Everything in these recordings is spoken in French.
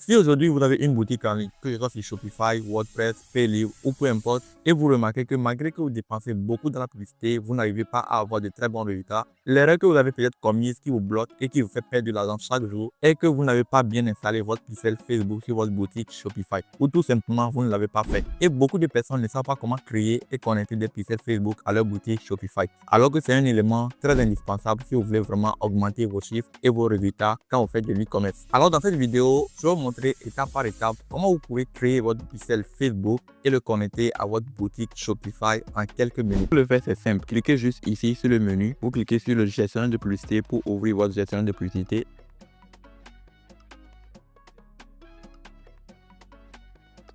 Si aujourd'hui vous avez une boutique en ligne, que ce soit sur Shopify, WordPress, Paylib ou peu importe, et vous remarquez que malgré que vous dépensez beaucoup dans la publicité, vous n'arrivez pas à avoir de très bons résultats, l'erreur que vous avez peut-être commise qui vous bloque et qui vous fait perdre de l'argent chaque jour est que vous n'avez pas bien installé votre pixel Facebook sur votre boutique Shopify, ou tout simplement vous ne l'avez pas fait. Et beaucoup de personnes ne savent pas comment créer et connecter des pixels Facebook à leur boutique Shopify, alors que c'est un élément très indispensable si vous voulez vraiment augmenter vos chiffres et vos résultats quand vous faites de l'e-commerce. Alors dans cette vidéo, je vais vous montrer étape par étape comment vous pouvez créer votre pixel Facebook et le connecter à votre boutique Shopify en quelques minutes. Pour le faire, c'est simple. Cliquez juste ici sur le menu. Vous cliquez sur le gestionnaire de publicité pour ouvrir votre gestionnaire de publicité.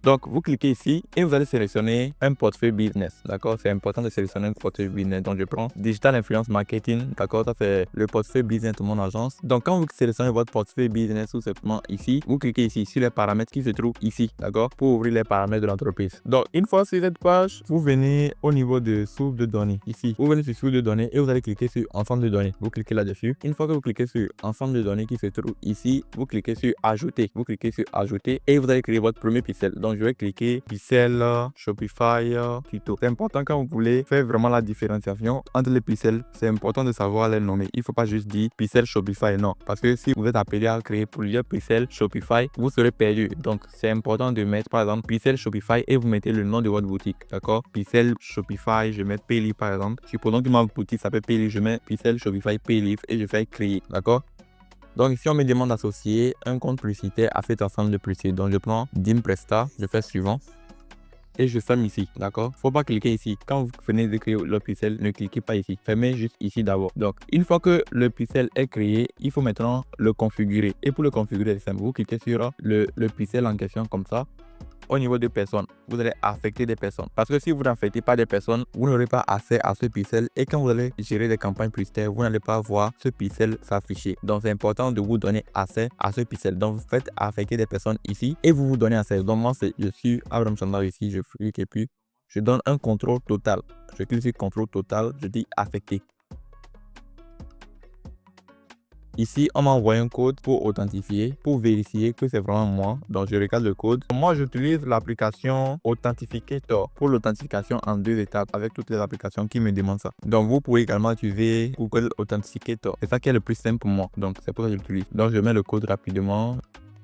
Donc, vous cliquez ici et vous allez sélectionner un portefeuille business. D'accord? C'est important de sélectionner un portefeuille business. Donc, je prends Digital Influence Marketing. D'accord? Ça, c'est le portefeuille business de mon agence. Donc, quand vous sélectionnez votre portefeuille business, tout simplement ici, vous cliquez ici sur les paramètres qui se trouvent ici. D'accord? Pour ouvrir les paramètres de l'entreprise. Donc, une fois sur cette page, vous venez au niveau de source de données. Ici, vous venez sur source de données et vous allez cliquer sur ensemble de données. Vous cliquez là-dessus. Une fois que vous cliquez sur ensemble de données qui se trouve ici, vous cliquez sur ajouter. Vous cliquez sur ajouter et vous allez créer votre premier pixel. Donc, je vais cliquer pixel Shopify tuto. C'est important quand vous voulez faire vraiment la différenciation entre les pixels. C'est important de savoir les nommer. Il ne faut pas juste dire pixel Shopify, non. Parce que si vous êtes appelé à créer plusieurs pixels Shopify, vous serez perdu. Donc, c'est important de mettre par exemple pixel Shopify et vous mettez le nom de votre boutique. D'accord? Pixel Shopify, je mets Paylib par exemple. Supposons que ma boutique s'appelle Paylib, je mets pixel Shopify Paylib et je fais créer. D'accord? Donc ici, on me demande d'associer un compte publicitaire à cet ensemble de publicités. Donc je prends Dimpresta, je fais suivant et je ferme ici. D'accord? Faut pas cliquer ici. Quand vous venez de créer le pixel, ne cliquez pas ici. Fermez juste ici d'abord. Donc une fois que le pixel est créé, il faut maintenant le configurer. Et pour le configurer, c'est simple. Vous cliquez sur le pixel en question comme ça. Au niveau des personnes, vous allez affecter des personnes. Parce que si vous n'affectez pas des personnes, vous n'aurez pas accès à ce pixel. Et quand vous allez gérer des campagnes publicitaires, vous n'allez pas voir ce pixel s'afficher. Donc, c'est important de vous donner accès à ce pixel. Donc, vous faites affecter des personnes ici et vous vous donnez accès. Donc, moi, je suis Abraham Chandler ici. Je clique et puis je donne un contrôle total. Je clique sur contrôle total. Je dis affecter. Ici, on m'a envoyé un code pour authentifier, pour vérifier que c'est vraiment moi. Donc, je regarde le code. Moi, j'utilise l'application Authentificator pour l'authentification en 2 étapes avec toutes les applications qui me demandent ça. Donc, vous pouvez également utiliser Google Authentificator. C'est ça qui est le plus simple pour moi. Donc, c'est pour ça que je l'utilise. Donc, je mets le code rapidement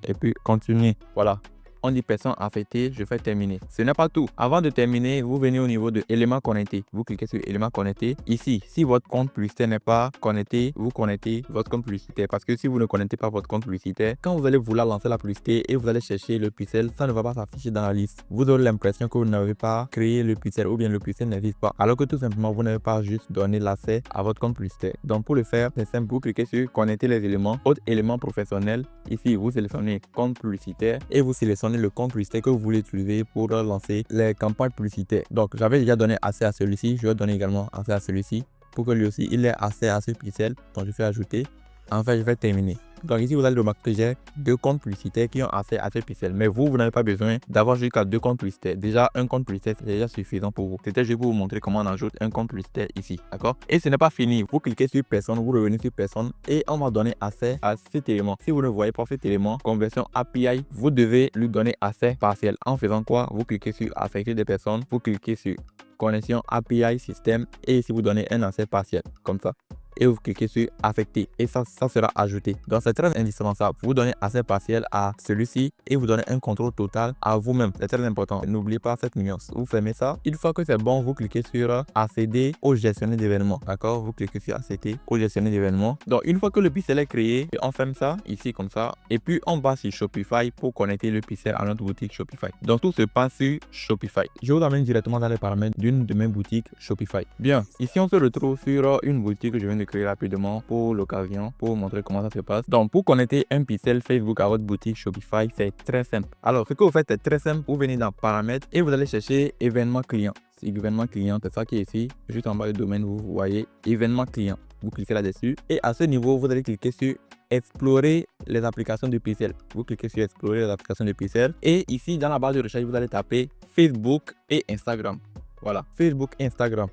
et puis continuer. Voilà. On dit personne affectée, je fais terminer. Ce n'est pas tout. Avant de terminer, vous venez au niveau de éléments connectés. Vous cliquez sur éléments connectés. Ici, si votre compte publicitaire n'est pas connecté, vous connectez votre compte publicitaire. Parce que si vous ne connectez pas votre compte publicitaire, quand vous allez vouloir lancer la publicité et vous allez chercher le pixel, ça ne va pas s'afficher dans la liste. Vous aurez l'impression que vous n'avez pas créé le pixel ou bien le pixel n'existe pas. Alors que tout simplement, vous n'avez pas juste donné l'accès à votre compte publicitaire. Donc pour le faire, c'est simple. Vous cliquez sur connecter les éléments, autres éléments professionnels. Ici, vous sélectionnez compte publicitaire et vous sélectionnez le compte publicitaire que vous voulez utiliser pour lancer les campagnes publicitaires. Donc, j'avais déjà donné accès à celui-ci. Je vais donner également accès à celui-ci pour que lui aussi, il ait accès à ce pixel. Donc, je fais ajouter. Enfin, je vais terminer. Donc ici, vous allez remarquer que j'ai 2 comptes publicitaires qui ont accès à ce pixel. Mais vous n'avez pas besoin d'avoir jusqu'à 2 comptes publicitaires. Déjà, un compte publicitaire, c'est déjà suffisant pour vous. C'était juste pour vous montrer comment on ajoute un compte publicitaire ici. D'accord? Et ce n'est pas fini. Vous cliquez sur personne, vous revenez sur personne et on va donner accès à cet élément. Si vous ne voyez pas cet élément, conversion API, vous devez lui donner accès partiel. En faisant quoi? Vous cliquez sur affecter des personnes, vous cliquez sur connexion API système et ici vous donnez un accès partiel comme ça. Et vous cliquez sur affecter et ça sera ajouté. Donc c'est très indispensable. Vous donnez accès partiel à celui-ci et vous donnez un contrôle total à vous-même. C'est très important. N'oubliez pas cette nuance. Vous fermez ça. Une fois que c'est bon, vous cliquez sur accéder au gestionnaire d'événements. D'accord? Vous cliquez sur accéder au gestionnaire d'événements. Donc une fois que le pixel est créé, on ferme ça ici comme ça. Et puis on va sur Shopify pour connecter le pixel à notre boutique Shopify. Donc tout se passe sur Shopify. Je vous amène directement dans les paramètres d'une de mes boutiques Shopify. Bien. Ici on se retrouve sur une boutique que je viens de créer rapidement pour l'occasion, pour montrer comment ça se passe. Donc pour connecter un pixel Facebook à votre boutique Shopify, c'est très simple. Alors ce que vous faites est très simple. Vous venez dans paramètres et vous allez chercher événement client. Événement client, c'est ça qui est ici, juste en bas du domaine, vous voyez événement client. Vous cliquez là-dessus et à ce niveau, vous allez cliquer sur explorer les applications de pixel. Vous cliquez sur explorer les applications de pixel et ici dans la barre de recherche, vous allez taper Facebook et Instagram. Voilà, Facebook et Instagram.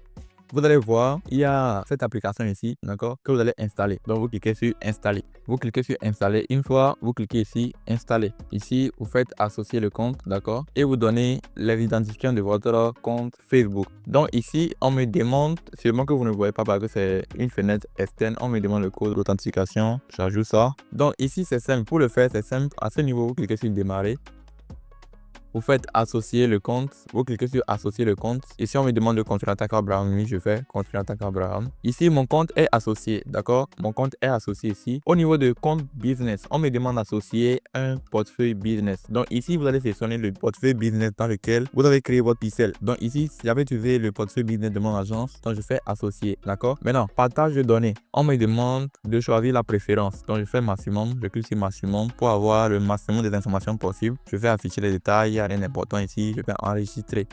vous allez voir, il y a cette application ici, d'accord, que vous allez installer. Donc, vous cliquez sur installer. Vous cliquez sur installer. Une fois, vous cliquez ici, installer. Ici, vous faites associer le compte, d'accord, et vous donnez les identifiants de votre compte Facebook. Donc, ici, on me demande, sûrement que vous ne voyez pas parce que c'est une fenêtre externe, on me demande le code d'authentification. J'ajoute ça. Donc, ici, c'est simple. Pour le faire, c'est simple. À ce niveau, vous cliquez sur démarrer. Vous faites associer le compte. Vous cliquez sur associer le compte. Ici, on me demande de continuer attaque Abraham. Oui, je fais continuer attaque Abraham. Ici, mon compte est associé. D'accord? Mon compte est associé ici. Au niveau de compte business, on me demande d'associer un portefeuille business. Donc ici, vous allez sélectionner le portefeuille business dans lequel vous avez créé votre pixel. Donc ici, j'avais utilisé le portefeuille business de mon agence. Donc je fais associer. D'accord? Maintenant, partage de données. On me demande de choisir la préférence. Donc je fais maximum. Je clique sur maximum pour avoir le maximum des informations possibles. Je vais afficher les détails. Rien d'important ici, je vais enregistrer.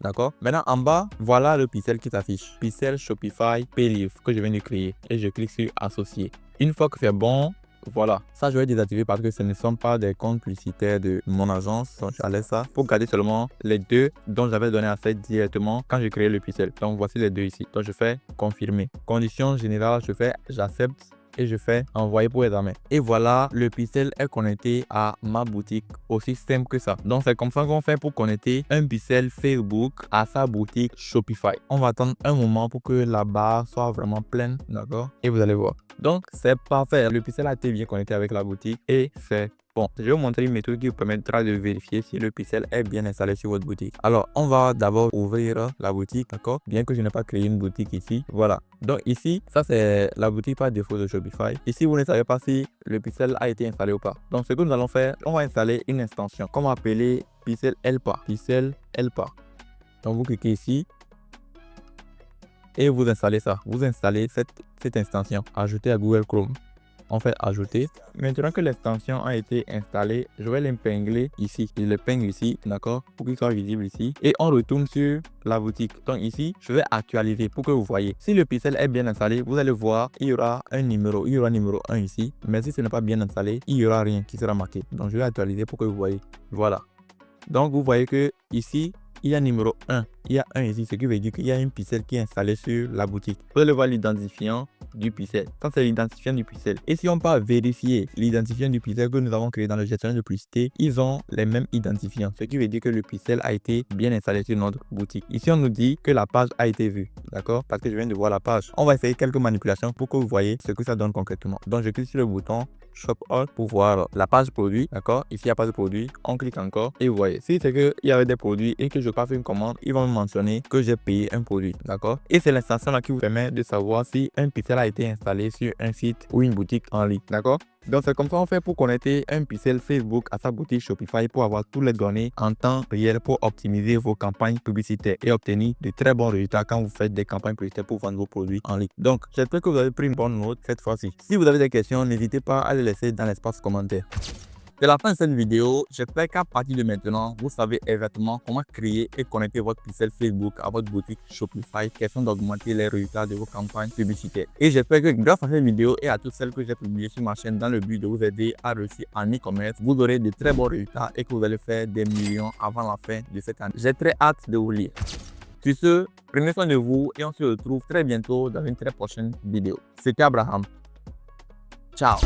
D'accord? Maintenant, en bas, voilà le pixel qui s'affiche. Pixel Shopify Paylist que je viens de créer. Et je clique sur associer. Une fois que c'est bon, voilà. Ça, je vais désactiver parce que ce ne sont pas des comptes publicitaires de mon agence. Donc, j'enlève ça pour garder seulement les deux dont j'avais donné accès directement quand j'ai créé le pixel. Donc, voici les deux ici. Donc, je fais confirmer. Condition générale, je fais j'accepte. Et je fais envoyer pour examen. Et voilà, le pixel est connecté à ma boutique. Aussi simple que ça. Donc, c'est comme ça qu'on fait pour connecter un pixel Facebook à sa boutique Shopify. On va attendre un moment pour que la barre soit vraiment pleine. D'accord? Et vous allez voir. Donc, c'est parfait. Le pixel a été bien connecté avec la boutique et c'est bon. Je vais vous montrer une méthode qui vous permettra de vérifier si le pixel est bien installé sur votre boutique. Alors, on va d'abord ouvrir la boutique, d'accord? Bien que je n'ai pas créé une boutique ici. Voilà. Donc ici, ça c'est la boutique par défaut de Shopify. Ici, vous ne savez pas si le pixel a été installé ou pas. Donc, ce que nous allons faire, on va installer une extension qu'on va appeler Pixel Helper. Pixel Helper. Donc, vous cliquez ici. Et vous installez ça. Vous installez cette extension. Ajouter à Google Chrome. On fait ajouter. Maintenant que l'extension a été installée, je vais l'épingler ici. Je l'épingle ici, d'accord, pour qu'il soit visible ici. Et on retourne sur la boutique. Donc ici, je vais actualiser pour que vous voyez. Si le pixel est bien installé, vous allez voir, il y aura un numéro. Il y aura numéro 1 ici. Mais si ce n'est pas bien installé, il n'y aura rien qui sera marqué. Donc je vais actualiser pour que vous voyez. Voilà. Donc vous voyez que ici, il y a numéro 1. Il y a 1 ici, ce qui veut dire qu'il y a un pixel qui est installé sur la boutique. Vous allez voir l'identifiant du pixel. Ça, c'est l'identifiant du pixel. Et si on part vérifier l'identifiant du pixel que nous avons créé dans le gestionnaire de publicité, ils ont les mêmes identifiants. Ce qui veut dire que le pixel a été bien installé sur notre boutique. Ici, on nous dit que la page a été vue. D'accord? Parce que je viens de voir la page. On va essayer quelques manipulations pour que vous voyez ce que ça donne concrètement. Donc, je clique sur le bouton Shop All pour voir la page produit. D'accord? Ici, il n'y a pas de produit. On clique encore et vous voyez. Si c'est qu'il y avait des produits et que je passe une commande, ils vont me mentionner que j'ai payé un produit. D'accord? Et c'est l'extension là qui vous permet de savoir si un pixel a été installé sur un site ou une boutique en ligne. D'accord? Donc, c'est comme ça qu'on fait pour connecter un pixel Facebook à sa boutique Shopify pour avoir toutes les données en temps réel pour optimiser vos campagnes publicitaires et obtenir de très bons résultats quand vous faites des campagnes publicitaires pour vendre vos produits en ligne. Donc, j'espère que vous avez pris une bonne note cette fois-ci. Si vous avez des questions, n'hésitez pas à les laisser dans l'espace commentaire. C'est la fin de cette vidéo. J'espère qu'à partir de maintenant, vous savez exactement comment créer et connecter votre pixel Facebook à votre boutique Shopify, question d'augmenter les résultats de vos campagnes publicitaires. Et j'espère que grâce à cette vidéo et à toutes celles que j'ai publiées sur ma chaîne dans le but de vous aider à réussir en e-commerce, vous aurez de très bons résultats et que vous allez faire des millions avant la fin de cette année. J'ai très hâte de vous lire. Sur ce, prenez soin de vous et on se retrouve très bientôt dans une très prochaine vidéo. C'était Abraham. Ciao.